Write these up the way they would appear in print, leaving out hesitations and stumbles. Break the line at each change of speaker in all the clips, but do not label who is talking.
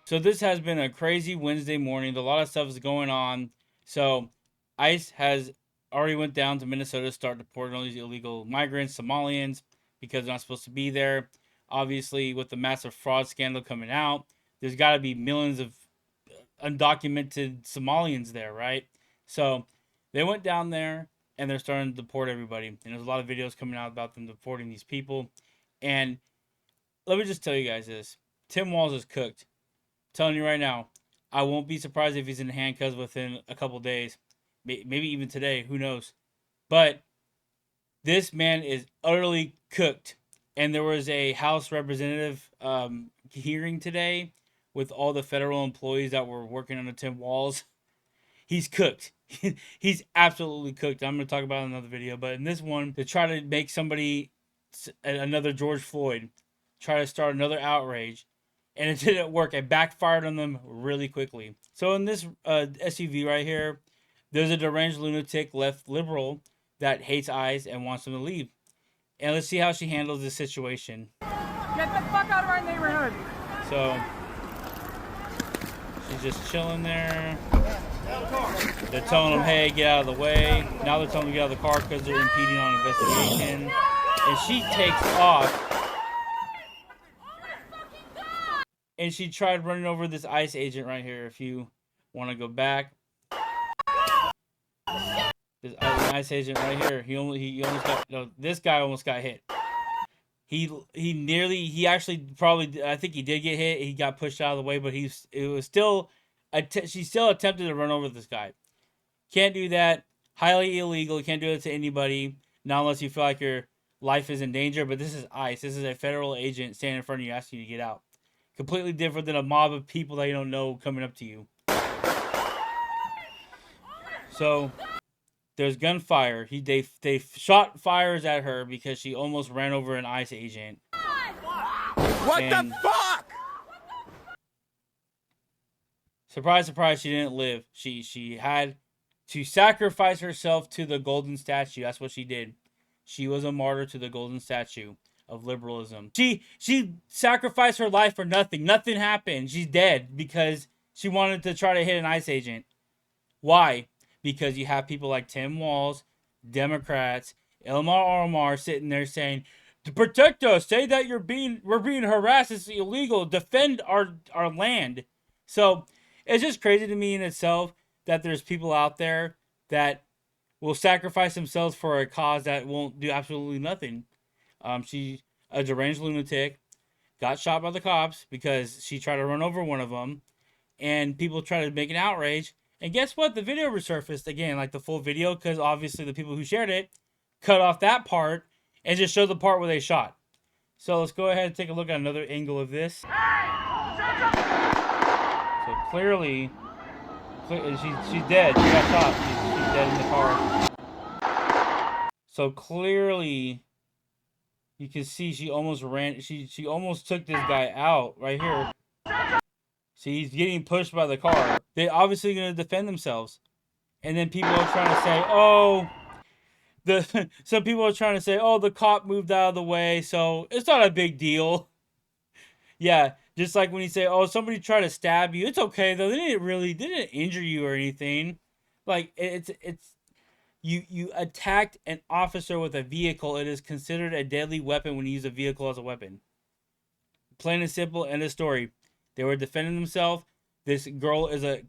So this has been a crazy Wednesday morning. A lot of stuff is going on. So ICE has already went down to Minnesota to start deporting all these illegal migrants, Somalians, because they're not supposed to be there. Obviously, with the massive fraud scandal coming out, there's got to be millions of undocumented Somalians there, right? So they went down there and they're starting to deport everybody. And there's a lot of videos coming out about them deporting these people. And let me just tell you guys this: Tim Walz is cooked. I'm telling you right now, I won't be surprised if he's in handcuffs within a couple days, maybe even today. Who knows? But this man is utterly cooked. And there was a House representative hearing today with all the federal employees that were working under Tim Walz. He's cooked. He's absolutely cooked. I'm going to talk about it in another video. But in this one, to try to make somebody, another George Floyd, try to start another outrage, and it didn't work. It backfired on them really quickly. So in this SUV right here, there's a deranged lunatic left liberal that hates ICE and wants them to leave. And let's see how she handles this situation.
Get the fuck out of our neighborhood.
So she's just chilling there. They're telling them, hey, get out of the way. Now they're telling them to get out of the car because they're impeding on an investigation. And she takes off. And she tried running over this ICE agent right here. If you want to go back. This ICE agent right here. He almost got, no, this guy almost got hit. He actually probably, I think he did get hit. He got pushed out of the way, but she still attempted to run over this guy. Can't do that. Highly illegal. You can't do it to anybody. Not unless you feel like your life is in danger. But this is ICE. This is a federal agent standing in front of you asking you to get out. Completely different than a mob of people that you don't know coming up to you. So there's gunfire. They shot fires at her because she almost ran over an ICE agent.
What the fuck?
Surprise, surprise, she didn't live. She had to sacrifice herself to the golden statue. That's what she did. She was a martyr to the golden statue of liberalism. She sacrificed her life for nothing. Nothing happened. She's dead because she wanted to try to hit an ICE agent. Why? Because you have people like Tim Walz, Democrats, Ilmar Omar sitting there saying, to protect us, say that we're being harassed, it's illegal, defend our land. So it's just crazy to me in itself that there's people out there that will sacrifice themselves for a cause that won't do absolutely nothing. She's a deranged lunatic, got shot by the cops because she tried to run over one of them, and people tried to make an outrage. And guess what? The video resurfaced again, like the full video, because obviously the people who shared it cut off that part and just showed the part where they shot. So let's go ahead and take a look at another angle of this. So clearly, she's dead. She got shot. She's dead in the car. So clearly, you can see she almost ran. She almost took this guy out right here. See, he's getting pushed by the car. They're obviously going to defend themselves. And then people are trying to say, oh, some people are trying to say, oh, the cop moved out of the way, so it's not a big deal. Yeah, just like when you say, oh, somebody tried to stab you. It's okay, though. They didn't injure you or anything. Like, you attacked an officer with a vehicle. It is considered a deadly weapon when you use a vehicle as a weapon. Plain and simple, end of story. They were defending themselves. This girl is a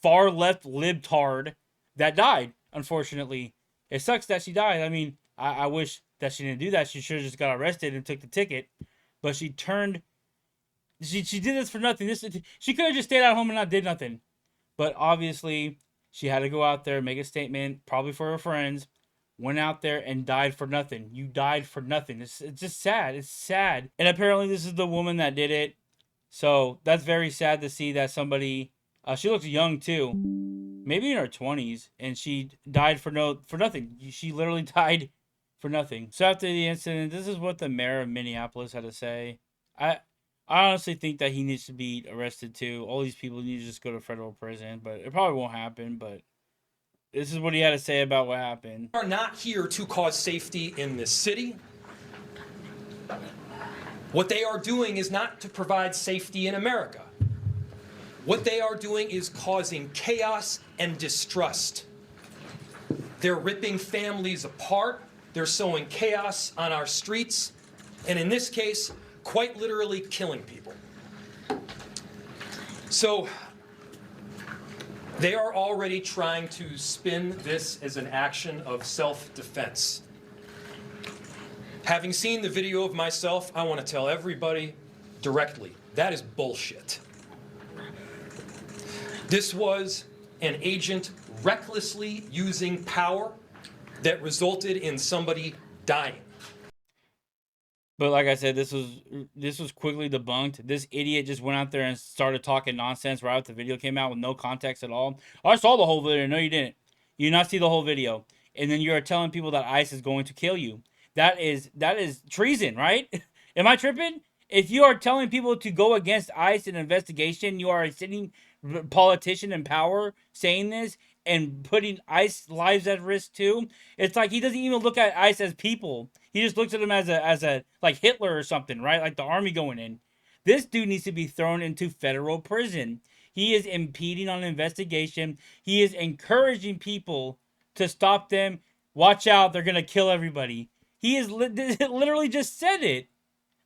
far left libtard that died, unfortunately. It sucks that she died. I mean, I wish that she didn't do that. She should have just got arrested and took the ticket. But she did this for nothing. She could have just stayed at home and not did nothing. But obviously, she had to go out there, make a statement, probably for her friends. Went out there and died for nothing. You died for nothing. It's just sad. It's sad. And apparently this is the woman that did it. So that's very sad to see that somebody, she looks young too, maybe in her 20s, and she died for nothing. She literally died for nothing. So after the incident, this is what the mayor of Minneapolis had to say. I honestly think that he needs to be arrested too. All these people need to just go to federal prison, but it probably won't happen. But this is what he had to say about what happened.
We are not here to cause safety in this city. What they are doing is not to provide safety in America. What they are doing is causing chaos and distrust. They're ripping families apart. They're sowing chaos on our streets. And in this case, quite literally killing people. So they are already trying to spin this as an action of self-defense. Having seen the video of myself, I want to tell everybody directly, that is bullshit. This was an agent recklessly using power that resulted in somebody dying.
But like I said, this was quickly debunked. This idiot just went out there and started talking nonsense right after the video came out with no context at all. I saw the whole video. No, you didn't. You did not see the whole video. And then you are telling people that ICE is going to kill you. That is treason, right? Am I tripping? If you are telling people to go against ICE in an investigation, you are a sitting politician in power saying this and putting ICE lives at risk too. It's like he doesn't even look at ICE as people. He just looks at them as a like Hitler or something, right? Like the army going in. This dude needs to be thrown into federal prison. He is impeding on an investigation. He is encouraging people to stop them. Watch out, they're gonna kill everybody. He is literally just said it.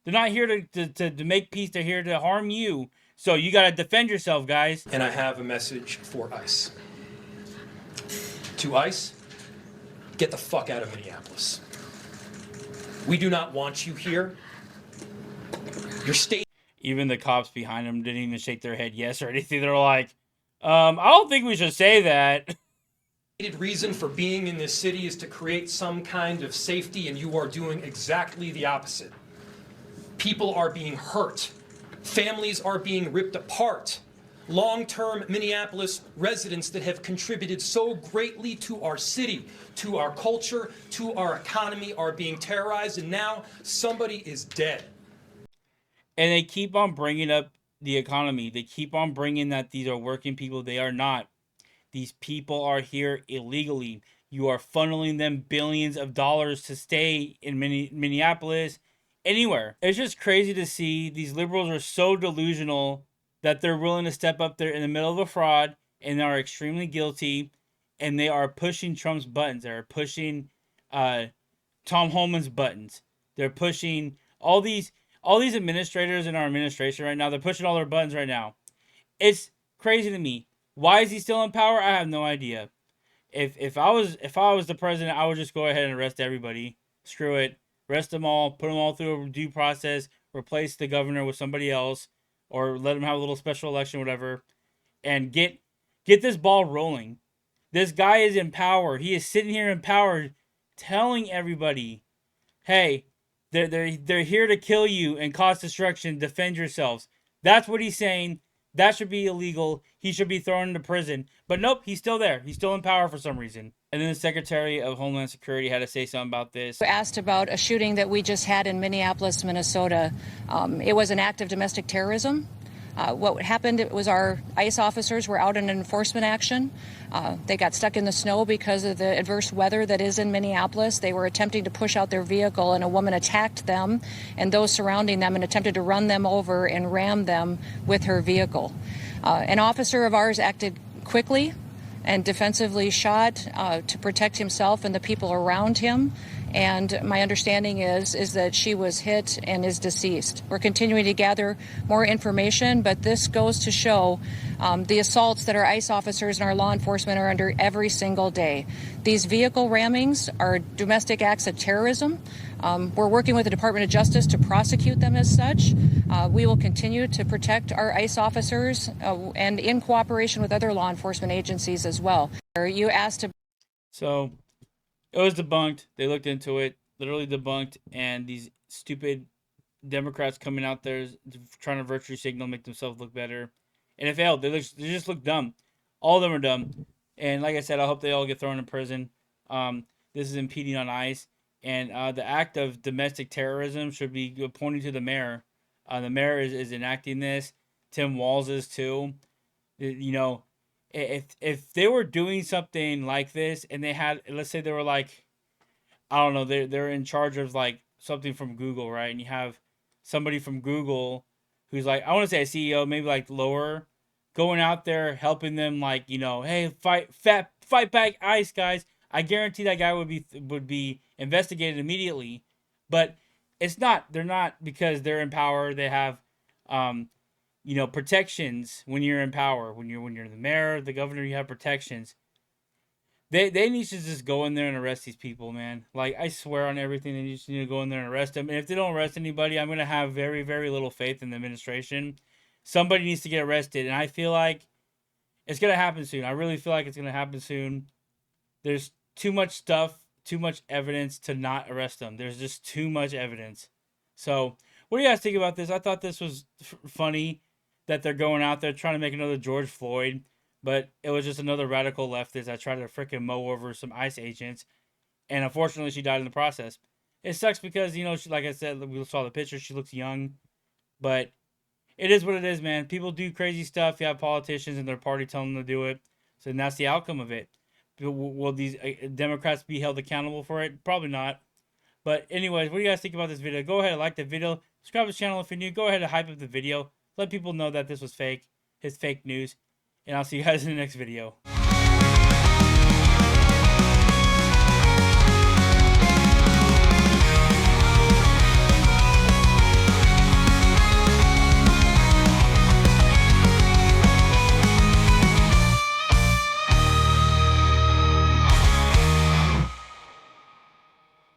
They're not here to make peace. They're here to harm you. So you got to defend yourself, guys.
And I have a message for ICE. To ICE, get the fuck out of Minneapolis. We do not want you here. Your state.
Even the cops behind him didn't even shake their head yes or anything. They're like, I don't think we should say that.
Reason for being in this city is to create some kind of safety, and you are doing exactly the opposite. People are being hurt. Families are being ripped apart. Long-term Minneapolis residents that have contributed so greatly to our city, to our culture, to our economy are being terrorized, and now somebody is dead.
And they keep on bringing up the economy. They keep on bringing that these are working people. They are not. These people are here illegally. You are funneling them billions of dollars to stay in Minneapolis, anywhere. It's just crazy to see these liberals are so delusional that they're willing to step up there in the middle of a fraud and are extremely guilty, and they are pushing Trump's buttons. They're pushing Tom Homan's buttons. They're pushing all these administrators in our administration right now. They're pushing all their buttons right now. It's crazy to me. Why is he still in power? I have no idea. If I was the president, I would just go ahead and arrest everybody. Screw it. Arrest them all, put them all through a due process, replace the governor with somebody else, or let them have a little special election, whatever, and get this ball rolling. This guy is in power. He is sitting here in power telling everybody, hey, they're here to kill you and cause destruction. Defend yourselves. That's what he's saying. That should be illegal. He should be thrown into prison. But nope, he's still there. He's still in power for some reason. And then the Secretary of Homeland Security had to say something about this.
Asked about a shooting that we just had in Minneapolis, Minnesota. It was an act of domestic terrorism. What happened was our ICE officers were out in an enforcement action. They got stuck in the snow because of the adverse weather that is in Minneapolis. They were attempting to push out their vehicle, and a woman attacked them and those surrounding them and attempted to run them over and ram them with her vehicle. An officer of ours acted quickly and defensively shot to protect himself and the people around him. And my understanding is that she was hit and is deceased. We're continuing to gather more information, but this goes to show the assaults that our ICE officers and our law enforcement are under every single day. These vehicle rammings are domestic acts of terrorism. We're working with the Department of Justice to prosecute them as such. We will continue to protect our ICE officers and in cooperation with other law enforcement agencies as well. You asked to...
So it was debunked. They looked into it, literally debunked, and these stupid Democrats coming out there trying to virtue signal, make themselves look better. And it failed. They just look dumb. All of them are dumb. And like I said, I hope they all get thrown in prison. This is impeding on ICE. And the act of domestic terrorism should be pointing to the mayor. The mayor is enacting this. Tim Walz is too. You know, if they were doing something like this and they had, let's say they were like, I don't know, they're in charge of like something from Google, right? And you have somebody from Google who's like, I want to say a CEO, maybe like lower, going out there helping them, like, you know, hey, fight back ICE, guys. I guarantee that guy would be investigated immediately. But it's not. They're not, because they're in power. They have, you know, protections when you're in power. When you're the mayor, the governor, you have protections. They need to just go in there and arrest these people, man. Like, I swear on everything, they just need to go in there and arrest them. And if they don't arrest anybody, I'm gonna have very, very little faith in the administration. Somebody needs to get arrested, and I feel like it's gonna happen soon. I really feel like it's gonna happen soon. There's too much stuff, too much evidence to not arrest them. There's just too much evidence. So, what do you guys think about this? I thought this was funny that they're going out there trying to make another George Floyd. But it was just another radical leftist that tried to freaking mow over some ICE agents. And unfortunately, she died in the process. It sucks because, you know, she, like I said, we saw the picture. She looks young. But it is what it is, man. People do crazy stuff. You have politicians and their party telling them to do it. So that's the outcome of it. Will these Democrats be held accountable for it? Probably not. But anyways, what do you guys think about this video? Go ahead and like the video. Subscribe to the channel if you're new. Go ahead and hype up the video. Let people know that this was fake. It's fake news. And I'll see you guys in the next video.